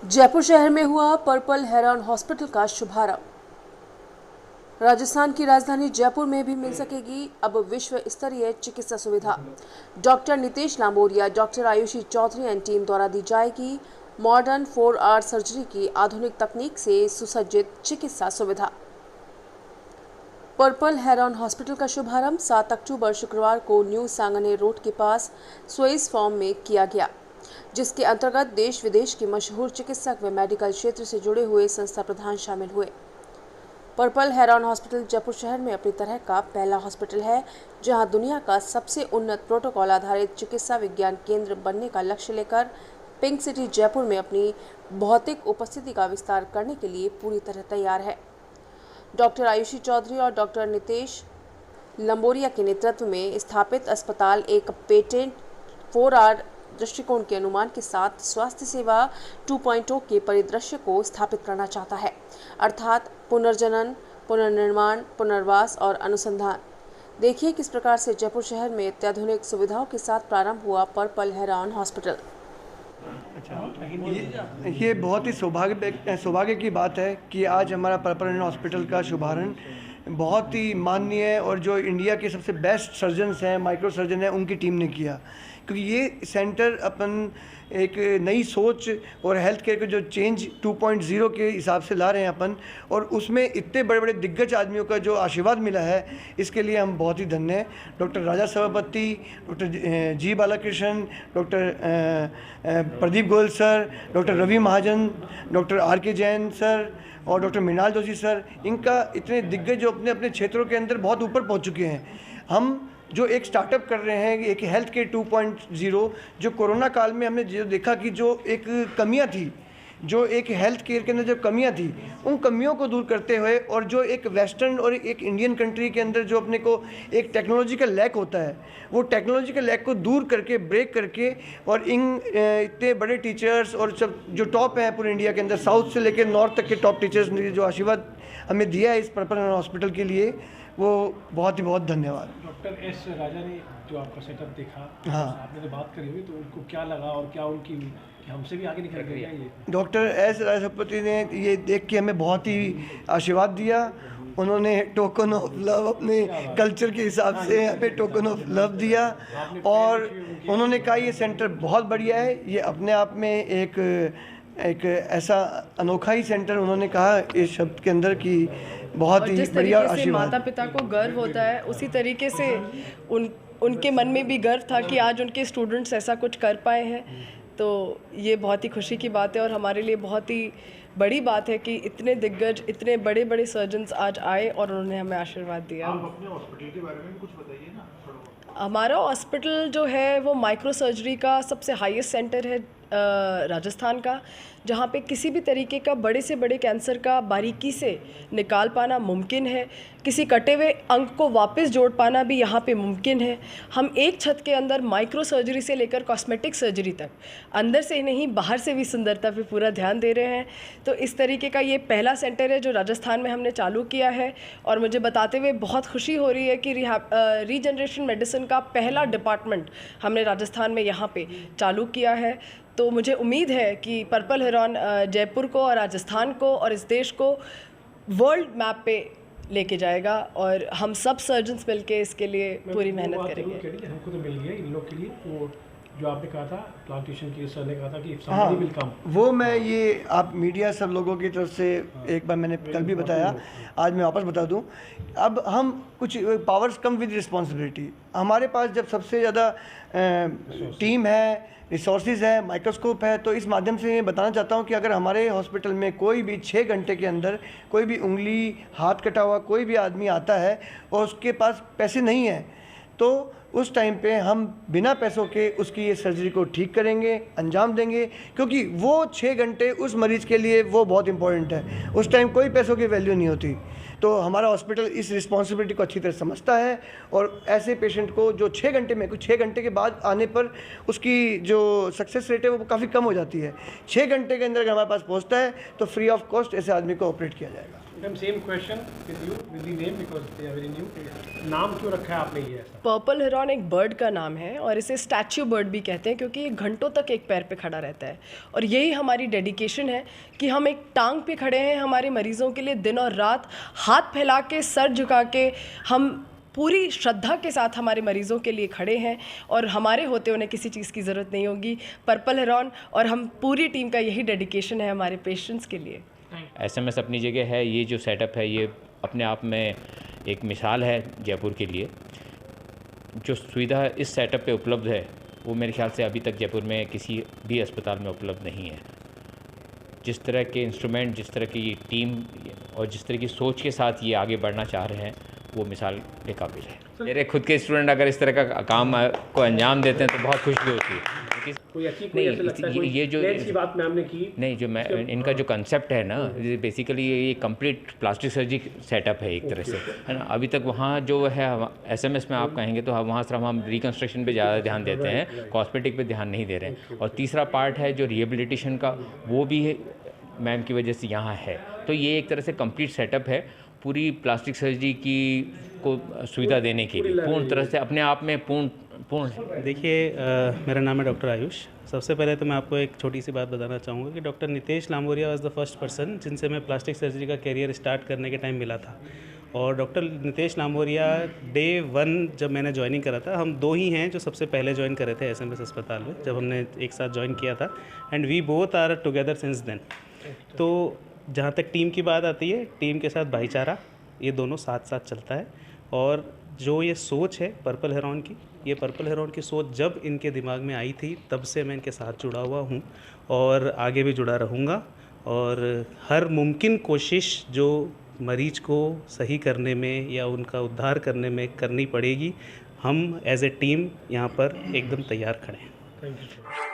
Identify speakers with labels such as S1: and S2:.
S1: जयपुर शहर में हुआ पर्पल हेरॉन हॉस्पिटल का शुभारंभ। राजस्थान की राजधानी जयपुर में भी मिल सकेगी अब विश्व स्तरीय चिकित्सा सुविधा। Doctor Nitesh Lamboria, doctor Ayushi Chaudhary and team द्वारा दी जाएगी मॉडर्न 4R सर्जरी की आधुनिक तकनीक से सुसज्जित चिकित्सा सुविधा। पर्पल हेरॉन हॉस्पिटल का शुभारंभ 7 अक्टूबर शुक्रवार को न्यू सांगने रोड के पास स्विस फॉर्म में किया गया, जिसके अंतर्गत देश विदेश के मशहूर चिकित्सक व मेडिकल क्षेत्र से जुड़े हुए संस्था प्रधान शामिल हुए। पर्पल हेरॉन हॉस्पिटल जयपुर शहर में अपनी तरह का पहला हॉस्पिटल है, जहां दुनिया का सबसे उन्नत प्रोटोकॉल आधारित चिकित्सा विज्ञान केंद्र बनने का लक्ष्य लेकर पिंक सिटी जयपुर में अपनी भौतिक उपस्थिति का विस्तार करने के लिए पूरी तरह तैयार है। डॉक्टर आयुषी चौधरी और डॉक्टर नितेश लंबोरिया के नेतृत्व में स्थापित अस्पताल एक पेटेंट 4R दृष्टिकोण के अनुमान के साथ स्वास्थ्य सेवा 2.0 के परिदृश्य को स्थापित करना चाहता है, अर्थात पुनर्जनन, पुनर्निर्माण, पुनर्वास और अनुसंधान। देखिए किस प्रकार से जयपुर शहर में अत्याधुनिक सुविधाओं के साथ प्रारंभ हुआ पर्पल हेरॉन हॉस्पिटल।
S2: अच्छा, ये बहुत ही सौभाग्य की बात है कि आज हमारा पर्पल हेरॉन हॉस्पिटल का शुभारंभ बहुत ही माननीय और जो इंडिया के सबसे बेस्ट सर्जन्स हैं, माइक्रो सर्जन हैं, उनकी टीम ने किया। क्योंकि ये सेंटर अपन एक नई सोच और हेल्थ केयर के जो चेंज 2.0 के हिसाब से ला रहे हैं अपन, और उसमें इतने बड़े बड़े दिग्गज आदमियों का जो आशीर्वाद मिला है, इसके लिए हम बहुत ही धन्य हैं। Doctor Raja Sabhapati, doctor G Balakrishnan, doctor Pradeep Goyal sir, doctor Ravi Mahajan, doctor RK Jain sir और डॉक्टर मृणाल जोशी सर, इनका इतने दिग्गज जो अपने अपने क्षेत्रों के अंदर बहुत ऊपर पहुंच चुके हैं। हम जो एक स्टार्टअप कर रहे हैं, एक हेल्थ केयर 2.0, जो कोरोना काल में हमने जो देखा कि जो एक कमियां थी, जो एक हेल्थ केयर के अंदर जो कमियां थी, उन कमियों को दूर करते हुए, और जो एक वेस्टर्न और एक इंडियन कंट्री के अंदर जो अपने को एक टेक्नोलॉजी का लैक होता है, वो टेक्नोलॉजी के लैक को दूर करके, ब्रेक करके, और इन इतने बड़े टीचर्स और सब जो टॉप हैं पूरे इंडिया के अंदर, साउथ से लेकर नॉर्थ तक के टॉप टीचर्स ने जो आशीर्वाद हमें दिया है इस पर्पल हॉस्पिटल के लिए, वो बहुत ही बहुत धन्यवाद।
S3: डॉक्टर एस राजा ने जो आपका सेटअप देखा,
S2: हाँ,
S3: आपने तो बात करी हुई, तो उनको क्या लगा और क्या उनकी कि हमसे भी आगे निकल गया ये?
S2: डॉक्टर एस राजापति ने ये देख के हमें बहुत ही आशीर्वाद दिया। उन्होंने टोकन ऑफ लव, अपने कल्चर के हिसाब से हमें टोकन ऑफ लव दिया, और उन्होंने कहा ये सेंटर बहुत बढ़िया है। ये अपने आप में एक ऐसा अनोखा ही सेंटर, उन्होंने कहा इस शब्द के अंदर कि बहुत ही बढ़िया आशीर्वाद।
S4: माता पिता को गर्व होता है, उसी तरीके से उनके मन में भी गर्व था कि आज उनके स्टूडेंट्स ऐसा कुछ कर पाए हैं। तो ये बहुत ही खुशी की बात है, और हमारे लिए बहुत ही बड़ी बात है कि इतने दिग्गज, इतने बड़े बड़े सर्जन्स आज आए और उन्होंने हमें आशीर्वाद दिया।
S3: आप अपने हॉस्पिटल के बारे में कुछ बताइए ना।
S4: हमारा हॉस्पिटल जो है वो माइक्रो सर्जरी का सबसे हाईएस्ट सेंटर है राजस्थान का, जहाँ पे किसी भी तरीके का बड़े से बड़े कैंसर का बारीकी से निकाल पाना मुमकिन है। किसी कटे हुए अंग को वापस जोड़ पाना भी यहाँ पे मुमकिन है। हम एक छत के अंदर माइक्रो सर्जरी से लेकर कॉस्मेटिक सर्जरी तक, अंदर से नहीं बाहर से भी सुंदरता पे पूरा ध्यान दे रहे हैं। तो इस तरीके का ये पहला सेंटर है जो राजस्थान में हमने चालू किया है, और मुझे बताते हुए बहुत खुशी हो रही है कि रीजनरेशन मेडिसिन का पहला डिपार्टमेंट हमने राजस्थान में यहाँ पे चालू किया है। तो मुझे उम्मीद है कि पर्पल हेरॉन जयपुर को और राजस्थान को और इस देश को वर्ल्ड मैप पे लेके जाएगा, और हम सब सर्जन्स मिलके इसके लिए पूरी मेहनत करेंगे।
S3: हमको तो मिल गया इन लोग के लिए वो जो आपने कहा था प्लांटेशन के सर ने कहा था कि
S2: हाँ,
S3: विल कम।
S2: वो मैं ये आप मीडिया सब लोगों की तरफ से एक बार मैंने कल भी बताया, आज मैं वापस बता दूं। अब हम कुछ पावर्स कम विद रिस्पॉन्सिबिलिटी, हमारे पास जब सबसे ज़्यादा टीम है, रिसोर्सेज है, माइक्रोस्कोप है, तो इस माध्यम से मैं बताना चाहता हूँ कि अगर हमारे हॉस्पिटल में कोई भी 6 घंटे के अंदर कोई भी उंगली, हाथ कटा हुआ कोई भी आदमी आता है और उसके पास पैसे नहीं है, तो उस टाइम पे हम बिना पैसों के उसकी ये सर्जरी को ठीक करेंगे, अंजाम देंगे, क्योंकि वो 6 घंटे उस मरीज़ के लिए वो बहुत इंपॉर्टेंट है। उस टाइम कोई पैसों की वैल्यू नहीं होती। तो हमारा हॉस्पिटल इस रिस्पॉन्सिबिलिटी को अच्छी तरह समझता है, और ऐसे पेशेंट को जो 6 घंटे में, कुछ 6 घंटे के बाद आने पर उसकी जो सक्सेस रेट है वो काफ़ी कम हो जाती है। 6 घंटे के अंदर अगर हमारे पास पहुँचता है तो फ्री ऑफ कॉस्ट ऐसे आदमी को ऑपरेट किया जाएगा।
S3: Madam same question with you with the name because they are very new. नाम क्यों रखा है आपने ये ऐसा?
S4: पर्पल हेरॉन एक बर्ड का नाम है और इसे स्टैच्यू बर्ड भी कहते हैं क्योंकि ये घंटों तक एक पैर पे खड़ा रहता है और यही हमारी डेडिकेशन है कि हम एक टांग पे खड़े हैं हमारे मरीज़ों के लिए, दिन और रात हाथ फैला के, सर झुका के, हम पूरी श्रद्धा के साथ हमारे मरीज़ों के लिए खड़े हैं और हमारे होते उन्हें किसी चीज़ की ज़रूरत नहीं होगी। पर्पल हेरॉन और हम पूरी टीम का यही डेडिकेशन है हमारे पेशेंट्स के लिए।
S5: SMS अपनी जगह है, ये जो सेटअप है ये अपने आप में एक मिसाल है जयपुर के लिए। जो सुविधा इस सेटअप पे उपलब्ध है वो मेरे ख्याल से अभी तक जयपुर में किसी भी अस्पताल में उपलब्ध नहीं है। जिस तरह के इंस्ट्रूमेंट, जिस तरह की टीम और जिस तरह की सोच के साथ ये आगे बढ़ना चाह रहे हैं वो मिसाल के काबिल है। मेरे खुद के स्टूडेंट अगर इस तरह का काम को अंजाम देते हैं तो बहुत खुशी होती है।
S3: कोई ऐसा लगता है
S5: ये जो
S3: ऐसी बात मैम ने की
S5: नहीं, जो मैं इनका जो कंसेप्ट है ना, बेसिकली ये कंप्लीट प्लास्टिक सर्जरी सेटअप है एक तरह से, है ना। अभी तक वहाँ जो है SMS में आप कहेंगे तो वहाँ सिर्फ हम रिकन्स्ट्रक्शन पे ज़्यादा ध्यान देते हैं, कॉस्मेटिक पे ध्यान नहीं दे रहे हैं। और तीसरा पार्ट है जो रिहेबिलिटेशन का, वो भी मैम की वजह से यहाँ है। तो ये एक तरह से कंप्लीट सेटअप है पूरी प्लास्टिक सर्जरी की को सुविधा देने के लिए, पूर्ण तरह से अपने आप में पूर्ण।
S6: देखिए, मेरा नाम है डॉक्टर आयुष। सबसे पहले तो मैं आपको एक छोटी सी बात बताना चाहूँगा कि doctor Nitesh Lamboria was the first person जिनसे मैं प्लास्टिक सर्जरी का करियर स्टार्ट करने के टाइम मिला था। और डॉक्टर नितेश लांबोरिया डे 1 जब मैंने ज्वाइनिंग करा था, हम 2 ही हैं जो सबसे पहले ज्वाइन करे थे SMS अस्पताल में, जब हमने एक साथ ज्वाइन किया था। And we both are together since then. तो जहाँ तक टीम की बात आती है, टीम के साथ भाईचारा, ये दोनों साथ साथ चलता है। और जो ये सोच है पर्पल हेरॉन की, ये पर्पल हेरॉन की सोच जब इनके दिमाग में आई थी तब से मैं इनके साथ जुड़ा हुआ हूँ और आगे भी जुड़ा रहूँगा। और हर मुमकिन कोशिश जो मरीज को सही करने में या उनका उद्धार करने में करनी पड़ेगी, हम एज ए टीम यहाँ पर एकदम तैयार खड़े हैं।
S3: Thank you.